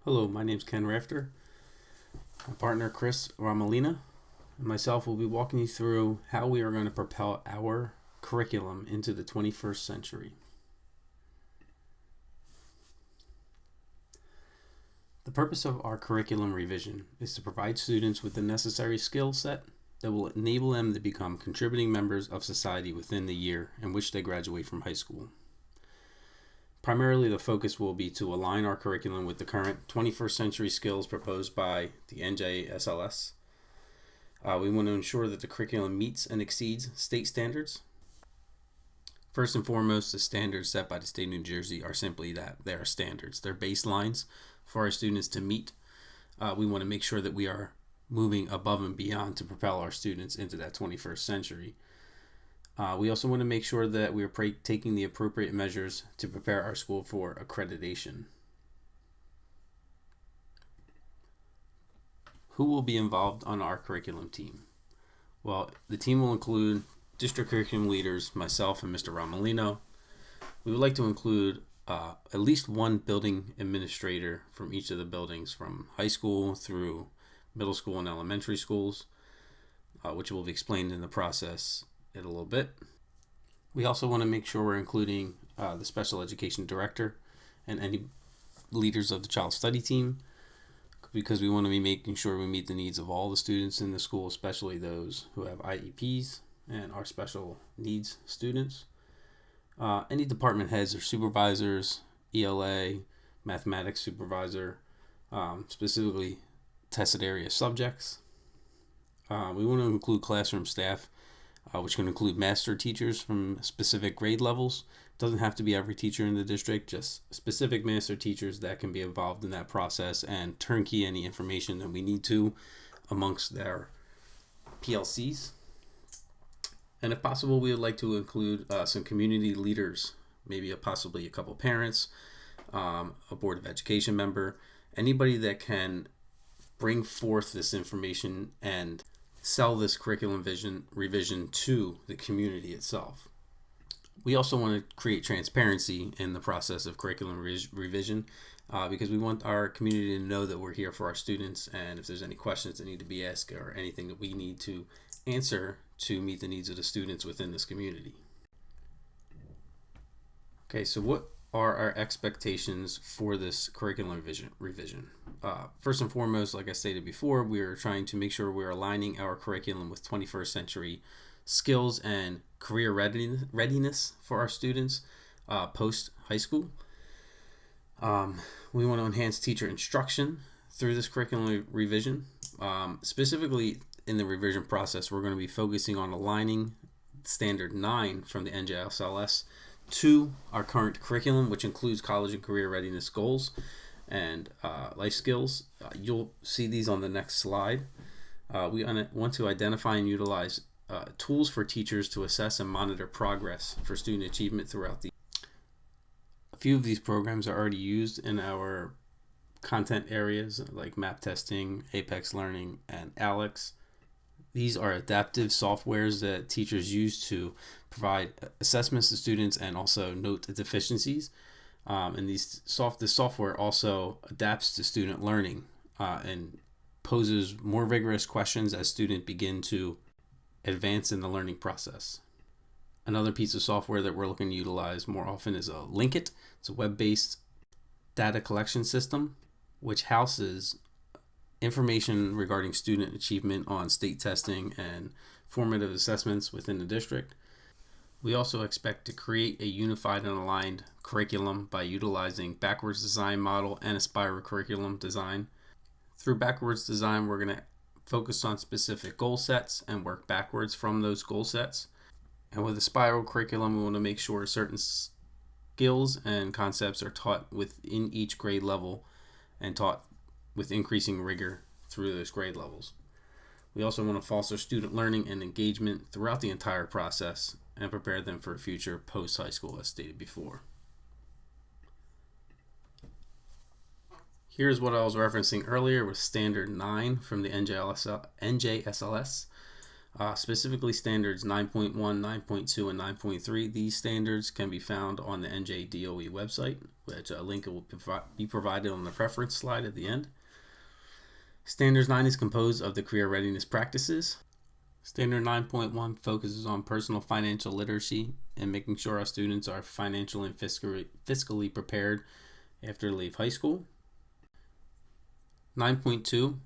Hello, my name is Ken Rafter. My partner Chris Romaglia and myself will be walking you through how we are going to propel our curriculum into the 21st century. The purpose of our curriculum revision is to provide students with the necessary skill set that will enable them to become contributing members of society within the year in which they graduate from high school. Primarily, the focus will be to align our curriculum with the current 21st century skills proposed by the NJSLS. We want to ensure that the curriculum meets and exceeds state standards. First and foremost, the standards set by the state of New Jersey are simply that. They are standards. They're baselines for our students to meet. We want to make sure that we are moving above and beyond to propel our students into that 21st century. We also want to make sure that we are taking the appropriate measures to prepare our school for accreditation. Who will be involved on our curriculum team? Well, the team will include district curriculum leaders, myself and Mr. Romaglia. We would like to include at least one building administrator from each of the buildings, from high school through middle school and elementary schools, which will be explained in the process in a little bit. We also want to make sure we're including the special education director and any leaders of the child study team, because we want to be making sure we meet the needs of all the students in the school, especially those who have IEPs and our special needs students. Any department heads or supervisors, ELA, mathematics supervisor, specifically tested area subjects. We want to include classroom staff, which can include master teachers from specific grade levels. It doesn't have to be every teacher in the district, just specific master teachers that can be involved in that process and turnkey any information that we need to amongst their PLCs. And if possible, we would like to include some community leaders, maybe possibly a couple parents, a Board of Education member, anybody that can bring forth this information and sell this curriculum revision to the community itself. We also want to create transparency in the process of curriculum revision because we want our community to know that we're here for our students, and if there's any questions that need to be asked or anything that we need to answer to meet the needs of the students within this community. Okay, so what are our expectations for this curriculum revision? First and foremost, like I stated before, we are trying to make sure we're aligning our curriculum with 21st century skills and career readiness for our students post high school. We want to enhance teacher instruction through this curriculum revision. Specifically in the revision process, we're going to be focusing on aligning Standard 9 from the NJSLS to our current curriculum, which includes college and career readiness goals and life skills. You'll see these on the next slide. We want to identify and utilize tools for teachers to assess and monitor progress for student achievement throughout the. A few of these programs are already used in our content areas like map testing, Apex Learning, and Alex. These are adaptive softwares that teachers use to provide assessments to students and also note the deficiencies. And this software also adapts to student learning and poses more rigorous questions as students begin to advance in the learning process. Another piece of software that we're looking to utilize more often is Linkit. It's a web-based data collection system which houses information regarding student achievement on state testing and formative assessments within the district. We also expect to create a unified and aligned curriculum by utilizing backwards design model and a spiral curriculum design. Through backwards design, we're going to focus on specific goal sets and work backwards from those goal sets. And with a spiral curriculum, we want to make sure certain skills and concepts are taught within each grade level and taught with increasing rigor through those grade levels. We also want to foster student learning and engagement throughout the entire process and prepare them for a future post-high school, as stated before. Here's what I was referencing earlier with Standard 9 from the NJSLS. Specifically standards 9.1, 9.2, and 9.3. These standards can be found on the NJDOE website, which a link will be provided on the preference slide at the end. Standards 9 is composed of the career readiness practices. Standard 9.1 focuses on personal financial literacy and making sure our students are financially and fiscally prepared after they leave high school. 9.2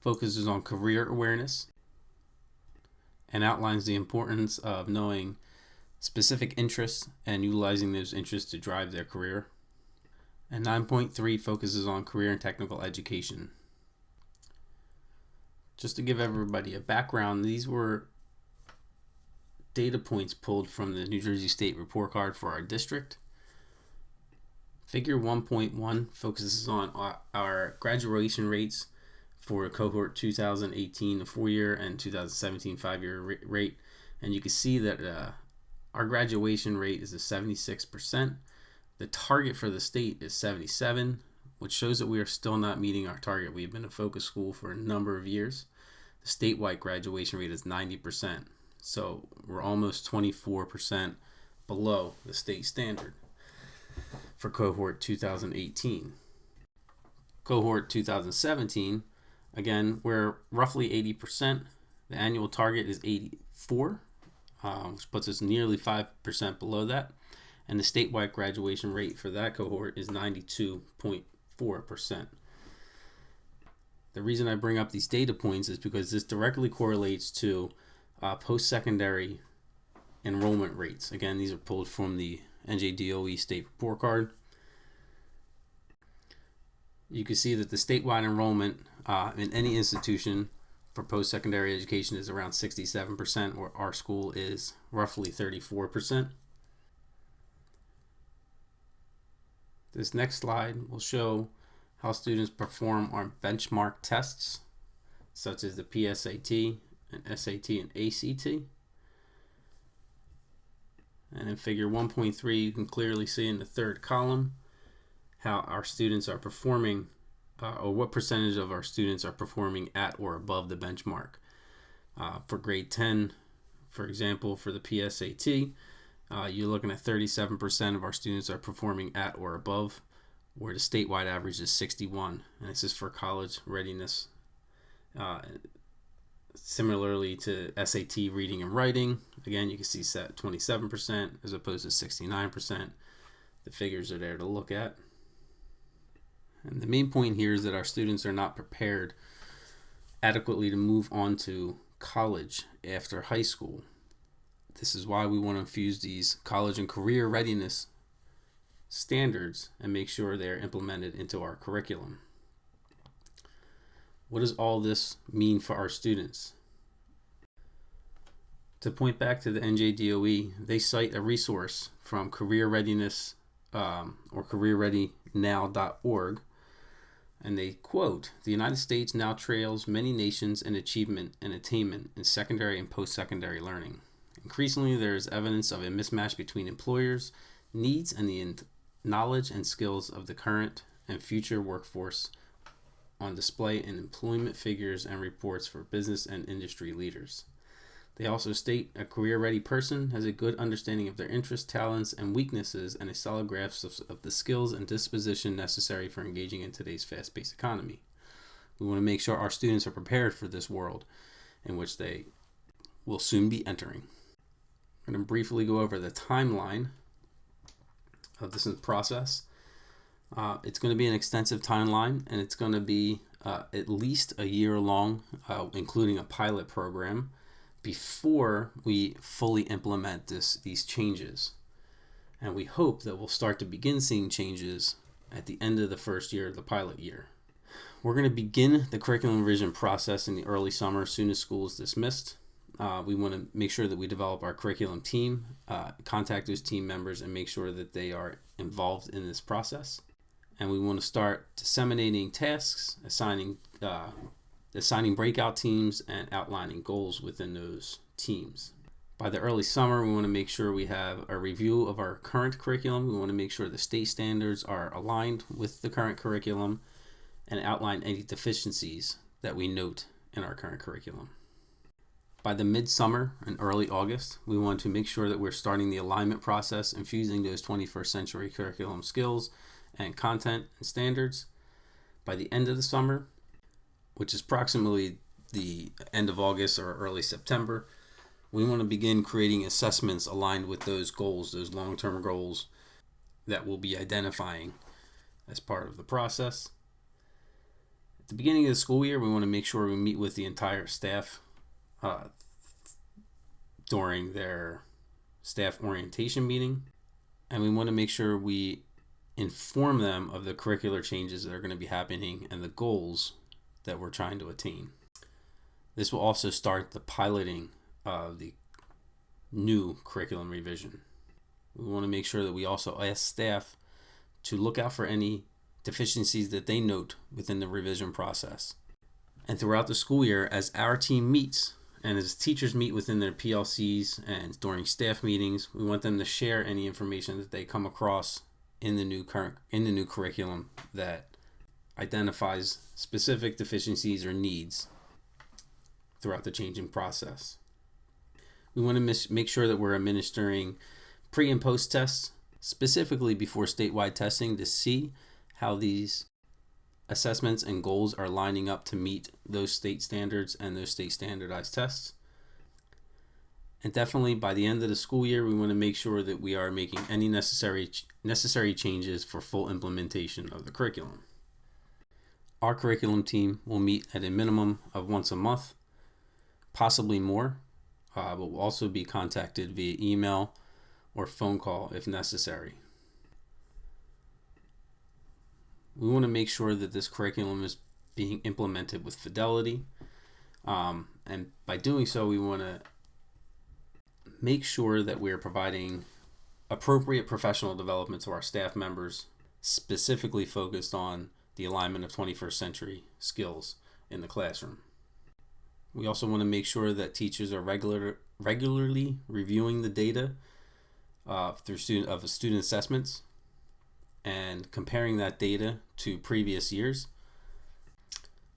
focuses on career awareness and outlines the importance of knowing specific interests and utilizing those interests to drive their career. And 9.3 focuses on career and technical education. Just to give everybody a background, these were data points pulled from the New Jersey State report card for our district. Figure 1.1 focuses on our graduation rates for cohort 2018, the 4-year, and 2017, 5-year rate. And you can see that our graduation rate is 76%. The target for the state is 77%, which shows that we are still not meeting our target. We've been a focus school for a number of years. The statewide graduation rate is 90%. So we're almost 24% below the state standard for cohort 2018. Cohort 2017, again, we're roughly 80%. The annual target is 84, which puts us nearly 5% below that. And the statewide graduation rate for that cohort is 92.4%. The reason I bring up these data points is because this directly correlates to post-secondary enrollment rates. Again, these are pulled from the NJDOE state report card. You can see that the statewide enrollment in any institution for post-secondary education is around 67%, where our school is roughly 34%. This next slide will show how students perform on benchmark tests, such as the PSAT, and SAT, and ACT. And in figure 1.3, you can clearly see in the third column how our students are performing, or what percentage of our students are performing at or above the benchmark. For grade 10, for example, for the PSAT, you're looking at 37% of our students are performing at or above, where the statewide average is 61%, and this is for college readiness. Similarly to SAT reading and writing, again, you can see set 27% as opposed to 69%. The figures are there to look at. And the main point here is that our students are not prepared adequately to move on to college after high school. This is why we want to infuse these college and career readiness standards and make sure they're implemented into our curriculum. What does all this mean for our students? To point back to the NJDOE, they cite a resource from Career Readiness or careerreadynow.org, and they quote, "The United States now trails many nations in achievement and attainment in secondary and post-secondary learning. Increasingly, there is evidence of a mismatch between employers' needs and the knowledge and skills of the current and future workforce on display in employment figures and reports for business and industry leaders. They also state a career-ready person has a good understanding of their interests, talents, and weaknesses, and a solid grasp of the skills and disposition necessary for engaging in today's fast-paced economy. We want to make sure our students are prepared for this world in which they will soon be entering." I'm going to briefly go over the timeline of this process. It's going to be an extensive timeline, and it's going to be at least a year long, including a pilot program, before we fully implement these changes. And we hope that we'll start to begin seeing changes at the end of the first year of the pilot year. We're going to begin the curriculum revision process in the early summer as soon as school is dismissed. We want to make sure that we develop our curriculum team, contact those team members, and make sure that they are involved in this process. And we want to start disseminating tasks, assigning breakout teams, and outlining goals within those teams. By the early summer, we want to make sure we have a review of our current curriculum. We want to make sure the state standards are aligned with the current curriculum and outline any deficiencies that we note in our current curriculum. By the midsummer and early August, we want to make sure that we're starting the alignment process, infusing those 21st century curriculum skills and content and standards. By the end of the summer, which is approximately the end of August or early September, we want to begin creating assessments aligned with those goals, those long-term goals that we'll be identifying as part of the process. At the beginning of the school year, we want to make sure we meet with the entire staff during their staff orientation meeting, and we want to make sure we inform them of the curricular changes that are going to be happening and the goals that we're trying to attain. This will also start the piloting of the new curriculum revision. We want to make sure that we also ask staff to look out for any deficiencies that they note within the revision process. And throughout the school year, as our team meets and as teachers meet within their PLCs and during staff meetings, we want them to share any information that they come across in the new curriculum that identifies specific deficiencies or needs throughout the changing process. We want to make sure that we're administering pre and post tests, specifically before statewide testing, to see how these assessments and goals are lining up to meet those state standards and those state standardized tests. And definitely by the end of the school year, we want to make sure that we are making any necessary changes for full implementation of the curriculum. Our curriculum team will meet at a minimum of once a month, possibly more, but will also be contacted via email or phone call if necessary. We want to make sure that this curriculum is being implemented with fidelity, and by doing so, we want to make sure that we're providing appropriate professional development to our staff members, specifically focused on the alignment of 21st century skills in the classroom. We also want to make sure that teachers are regularly reviewing the data through student assessments and comparing that data to previous years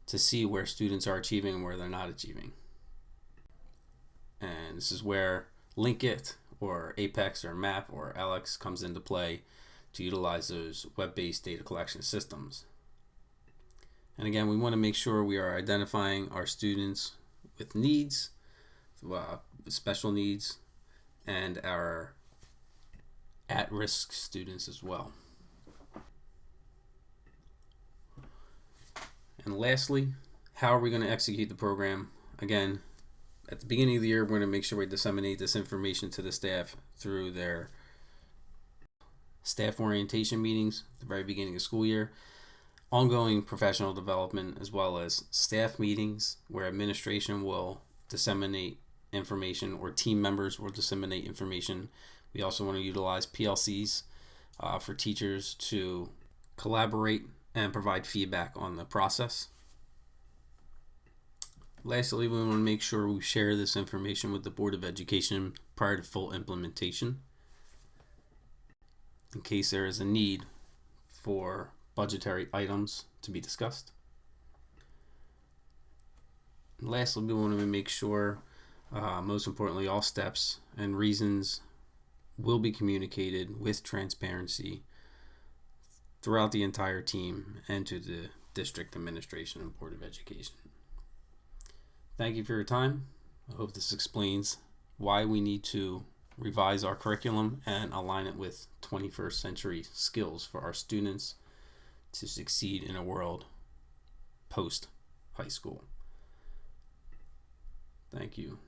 to see where students are achieving and where they're not achieving. And this is where Linkit or Apex or MAP or Alex comes into play to utilize those web-based data collection systems. And again, we want to make sure we are identifying our students with needs, special needs, and our at-risk students as well. And lastly, how are we going to execute the program? Again, at the beginning of the year, we're going to make sure we disseminate this information to the staff through their staff orientation meetings at the very beginning of the school year, ongoing professional development, as well as staff meetings where administration will disseminate information or team members will disseminate information. We also want to utilize PLCs for teachers to collaborate and provide feedback on the process. Lastly, we want to make sure we share this information with the Board of Education prior to full implementation, in case there is a need for budgetary items to be discussed. And lastly, we want to make sure, most importantly, all steps and reasons will be communicated with transparency throughout the entire team and to the district administration and Board of Education. Thank you for your time. I hope this explains why we need to revise our curriculum and align it with 21st century skills for our students to succeed in a world post high school. Thank you.